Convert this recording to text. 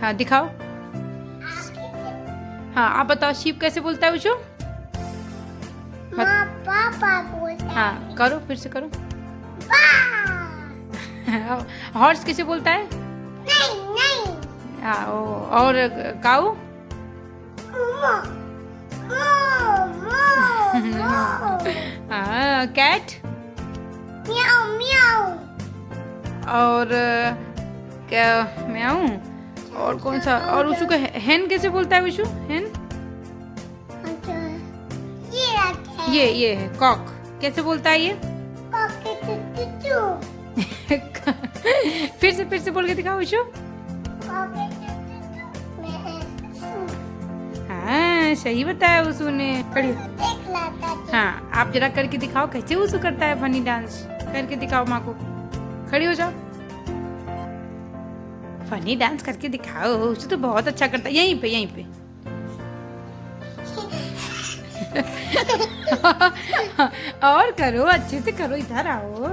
हाँ दिखाओ। हाँ आप बताओ शीप कैसे बोलता है उशु? पापा बोलता है। हाँ करो, फिर से करो। हॉर्स कैसे बोलता है? नहीं। हाँ और काऊ? हाँ कैट? म्याऊ म्याऊ। और क्या म्याऊ? और कौन सा? और उशु का हेन कैसे बोलता है उशु? हेन? ये है कॉक। कैसे बोलता है ये? फिर से बोल के दिखाओ उशु। हाँ सही बताया उशु ने। खड़ी। हाँ आप जरा करके दिखाओ कैसे उशु करता है फनी डांस। करके दिखाओ माँ को। खड़ी हो जाओ। फनी डांस करके दिखाओ। उशु तो बहुत अच्छा करता है। यहीं पे और करो, अच्छे से करो, इधर आओ।